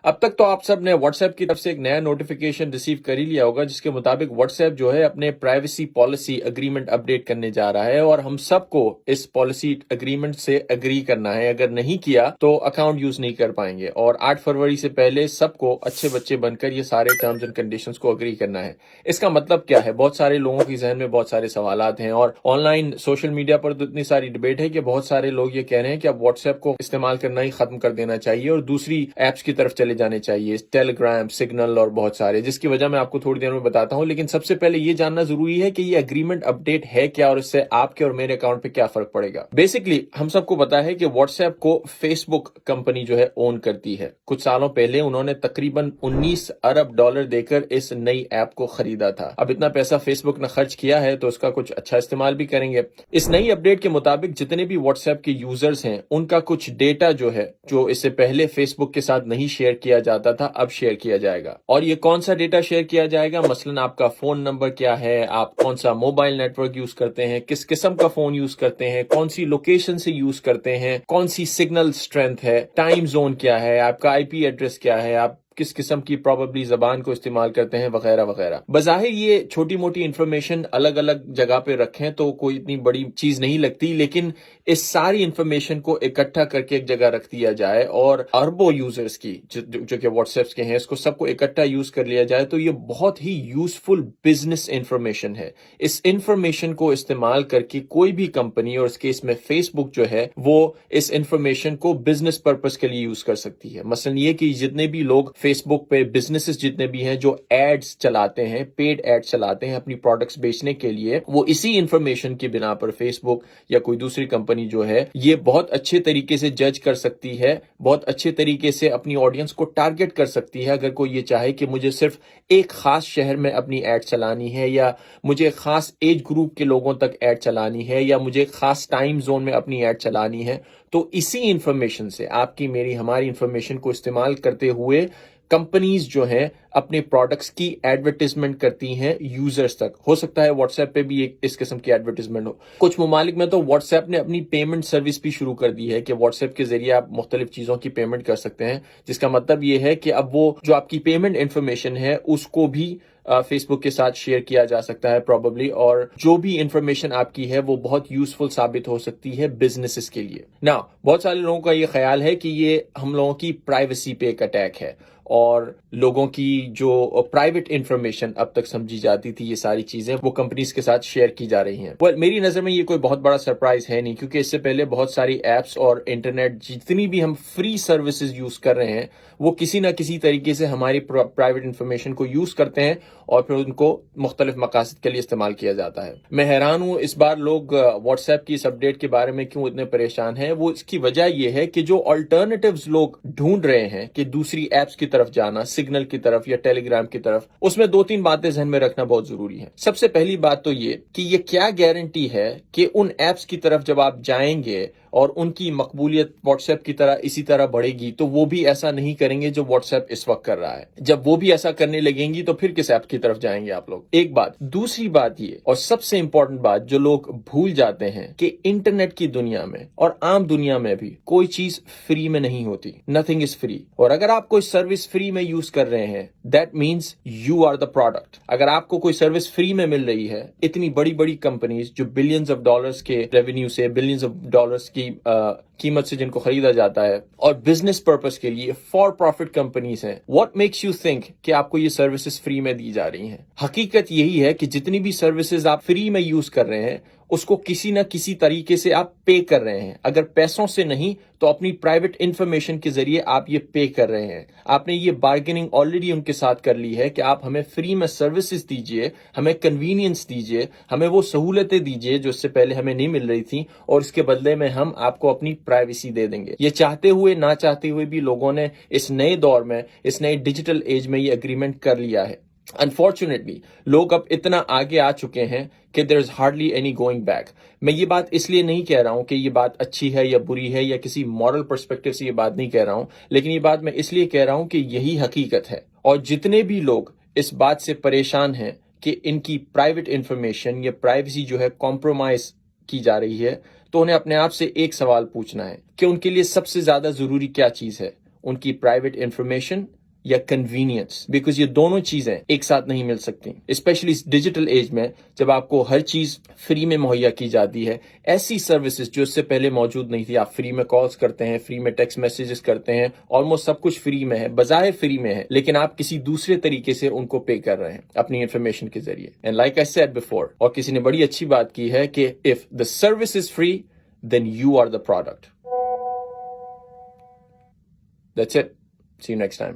اب تک تو آپ سب نے واٹس ایپ کی طرف سے ایک نیا نوٹیفیکیشن ریسیو کر ہی لیا ہوگا جس کے مطابق واٹس ایپ جو ہے اپنے پرائیویسی پالیسی اگریمنٹ اپڈیٹ کرنے جا رہا ہے، اور ہم سب کو اس پالیسی اگریمنٹ سے اگری کرنا ہے۔ اگر نہیں کیا تو اکاؤنٹ یوز نہیں کر پائیں گے، اور 8 فروری سے پہلے سب کو اچھے بچے بن کر یہ سارے ٹرمز اینڈ کنڈیشنز کو اگری کرنا ہے۔ اس کا مطلب کیا ہے؟ بہت سارے لوگوں کی ذہن میں بہت سارے سوالات ہیں، اور آن لائن سوشل میڈیا پر تو اتنی ساری ڈبیٹ ہے کہ بہت سارے لوگ یہ کہہ رہے ہیں کہ اب واٹس ایپ کو استعمال کرنا ہی ختم کر دینا چاہیے اور دوسری ایپس کی طرف چلے جانے چاہیے، ٹیلی گرام، سگنل اور بہت سارے، جس کی وجہ میں آپ کو تھوڑی دیر میں بتاتا ہوں۔ لیکن سب سے پہلے یہ جاننا ضروری ہے کہ یہ اگریمنٹ اپڈیٹ ہے کیا، اور اس سے آپ کے اور میرے اکاؤنٹ پہ کیا فرق پڑے گا۔ بیسکلی ہم سب کو پتا ہے کہ واٹس ایپ کو فیس بک کمپنی جو ہے اون کرتی ہے۔ کچھ سالوں پہلے انہوں نے تقریباً 19 ارب ڈالر دے کر اس نئی ایپ کو خریدا تھا۔ اب اتنا پیسہ فیس بک نے خرچ کیا ہے تو اس کا کچھ اچھا استعمال بھی کریں گے۔ اس نئی اپڈیٹ کے مطابق جتنے بھی واٹس ایپ کے یوزرز ہیں ان کا کچھ ڈیٹا جو ہے، جو اس سے پہلے فیس بک کے ساتھ نہیں شیئر کیا جاتا تھا، اب شیئر کیا جائے گا۔ اور یہ کون سا ڈیٹا شیئر کیا جائے گا؟ مثلا آپ کا فون نمبر کیا ہے، آپ کون سا موبائل نیٹ ورک یوز کرتے ہیں، کس قسم کا فون یوز کرتے ہیں، کون سی لوکیشن سے یوز کرتے ہیں، کون سی سگنل اسٹرینتھ ہے، ٹائم زون کیا ہے، آپ کا IP ایڈریس کیا ہے، آپ کس قسم کی پروبیبلی زبان کو استعمال کرتے ہیں، وغیرہ وغیرہ۔ بظاہر یہ چھوٹی موٹی انفارمیشن الگ الگ جگہ پہ رکھیں تو کوئی اتنی بڑی چیز نہیں لگتی، لیکن اس ساری انفارمیشن کو اکٹھا کر کے ایک جگہ رکھ دیا جائے اور اربوں یوزرز کی جو کہ واٹس ایپ کے ہیں، اس کو سب کو اکٹھا یوز کر لیا جائے تو یہ بہت ہی یوزفل بزنس انفارمیشن ہے۔ اس انفارمیشن کو استعمال کر کے کوئی بھی کمپنی، اور اس کیس میں فیس بک جو ہے، وہ اس انفارمیشن کو بزنس پرپس کے لیے یوز کر سکتی ہے۔ مثلا یہ کہ جتنے بھی لوگ فیس بک پہ بزنسز جتنے بھی ہیں جو ایڈز چلاتے ہیں، پیڈ ایڈ چلاتے ہیں اپنی پروڈکٹس بیچنے کے لیے، وہ اسی انفارمیشن کی بنا پر فیس بک یا کوئی دوسری کمپنی جو ہے یہ بہت اچھے طریقے سے جج کر سکتی ہے، بہت اچھے طریقے سے اپنی آڈینس کو ٹارگٹ کر سکتی ہے۔ اگر کوئی یہ چاہے کہ مجھے صرف ایک خاص شہر میں اپنی ایڈ چلانی ہے، یا مجھے ایک خاص ایج گروپ کے لوگوں تک ایڈ چلانی ہے، یا مجھے ایک خاص ٹائم زون میں اپنی ایڈ چلانی ہے، تو اسی انفارمیشن سے، آپ کی میری ہماری انفارمیشن کو استعمال کرتے ہوئے کمپنیز جو ہیں اپنے پروڈکٹس کی ایڈورٹیزمنٹ کرتی ہیں یوزرز تک۔ ہو سکتا ہے واٹس ایپ پہ بھی ایک اس قسم کی ایڈورٹیزمنٹ ہو۔ کچھ ممالک میں تو واٹس ایپ نے اپنی پیمنٹ سروس بھی شروع کر دی ہے کہ واٹس ایپ کے ذریعے آپ مختلف چیزوں کی پیمنٹ کر سکتے ہیں، جس کا مطلب یہ ہے کہ اب وہ جو آپ کی پیمنٹ انفارمیشن ہے اس کو بھی فیس بک کے ساتھ شیئر کیا جا سکتا ہے پروبیبلی، اور جو بھی انفارمیشن آپ کی ہے وہ بہت یوزفل ثابت ہو سکتی ہے بزنسز کے لیے۔ نا بہت سارے لوگوں کا یہ خیال ہے کہ یہ ہم لوگوں کی پرائیویسی پہ ایک اٹیک ہے، اور لوگوں کی جو پرائیویٹ انفارمیشن اب تک سمجھی جاتی تھی، یہ ساری چیزیں وہ کمپنیز کے ساتھ شیئر کی جا رہی ہیں۔ میری نظر میں یہ کوئی بہت بڑا سرپرائز ہے نہیں، کیونکہ اس سے پہلے بہت ساری ایپس اور انٹرنیٹ جتنی بھی ہم فری سروسز یوز کر رہے ہیں وہ کسی نہ کسی طریقے سے ہماری پرائیویٹ انفارمیشن کو یوز کرتے ہیں اور پھر ان کو مختلف مقاصد کے لیے استعمال کیا جاتا ہے۔ میں حیران ہوں اس بار لوگ واٹس ایپ کی اس اپڈیٹ کے بارے میں کیوں اتنے پریشان ہیں۔ وہ اس کی وجہ یہ ہے کہ جو آلٹرنیٹیوز لوگ ڈھونڈ رہے ہیں کہ دوسری ایپس کی طرف جانا، سگنل کی طرف یا ٹیلی گرام کی طرف، اس میں 2-3 باتیں ذہن میں رکھنا بہت ضروری ہے۔ سب سے پہلی بات تو یہ کہ یہ کیا گارنٹی ہے کہ ان ایپس کی طرف جب آپ جائیں گے اور ان کی مقبولیت واٹس ایپ کی طرح اسی طرح بڑھے گی تو وہ بھی ایسا نہیں کریں گے جو واٹس ایپ اس وقت کر رہا ہے۔ جب وہ بھی ایسا کرنے لگیں گی تو پھر کس ایپ کی طرف جائیں گے آپ لوگ؟ ایک بات۔ دوسری بات یہ، اور سب سے امپورٹنٹ بات جو لوگ بھول جاتے ہیں، کہ انٹرنیٹ کی دنیا میں اور عام دنیا میں بھی کوئی چیز فری میں نہیں ہوتی۔ Nothing is free. اور اگر آپ کوئی سروس فری میں یوز کر رہے ہیں، that means you are the product. اگر آپ کو کوئی سروس فری میں مل رہی ہے، اتنی بڑی بڑی کمپنیز جو بلینز آف ڈالرز کے ریونیو سے، بلینز آف ڈالرز کی قیمت سے جن کو خریدا جاتا ہے، اور بزنس پرپس کے لیے فار پروفٹ کمپنیز ہیں، واٹ میکس یو تھنک کہ آپ کو یہ سروسز فری میں دی جا رہی ہیں؟ حقیقت یہی ہے کہ جتنی بھی سروسز آپ فری میں یوز کر رہے ہیں اس کو کسی نہ کسی طریقے سے آپ پے کر رہے ہیں۔ اگر پیسوں سے نہیں تو اپنی پرائیویٹ انفارمیشن کے ذریعے آپ یہ پے کر رہے ہیں۔ آپ نے یہ بارگیننگ آلریڈی ان کے ساتھ کر لی ہے کہ آپ ہمیں فری میں سروسز دیجئے، ہمیں کنوینئنس دیجئے، ہمیں وہ سہولتیں دیجئے جو اس سے پہلے ہمیں نہیں مل رہی تھیں، اور اس کے بدلے میں ہم آپ کو اپنی پرائیویسی دے دیں گے۔ یہ چاہتے ہوئے نہ چاہتے ہوئے بھی لوگوں نے اس نئے دور میں، اس نئے ڈیجیٹل ایج میں یہ اگریمنٹ کر لیا ہے۔ انفارچونیٹلی لوگ اب اتنا آگے آ چکے ہیں کہ there is hardly any going back. میں یہ بات اس لیے نہیں کہہ رہا ہوں کہ یہ بات اچھی ہے یا بری ہے، یا کسی مورل پرسپیکٹو سے یہ بات نہیں کہہ رہا ہوں، لیکن یہ بات میں اس لیے کہہ رہا ہوں کہ یہی حقیقت ہے۔ اور جتنے بھی لوگ اس بات سے پریشان ہیں کہ ان کی پرائیویٹ انفارمیشن یا پرائیویسی جو ہے کمپرومائز کی جا رہی ہے، تو انہیں اپنے آپ سے ایک سوال پوچھنا ہے کہ ان کے لیے سب سے زیادہ ضروری کیا چیز ہے۔ ان کی پرائیویٹ انفارمیشن یا کنوینئنس، بیکاز یہ دونوں چیزیں ایک ساتھ نہیں مل سکتی، اسپیشلی اس ڈیجیٹل ایج میں جب آپ کو ہر چیز فری میں مہیا کی جاتی ہے۔ ایسی سروسز جو اس سے پہلے موجود نہیں تھی، آپ فری میں کالز کرتے ہیں، فری میں ٹیکسٹ میسیجز کرتے ہیں، آلموسٹ سب کچھ فری میں ہے، بظاہر فری میں ہے، لیکن آپ کسی دوسرے طریقے سے ان کو پے کر رہے ہیں اپنی انفارمیشن کے ذریعے۔ And like I said before, اور کسی نے بڑی اچھی بات کی ہے کہ if the service is free then you are the product. That's it, see you next time.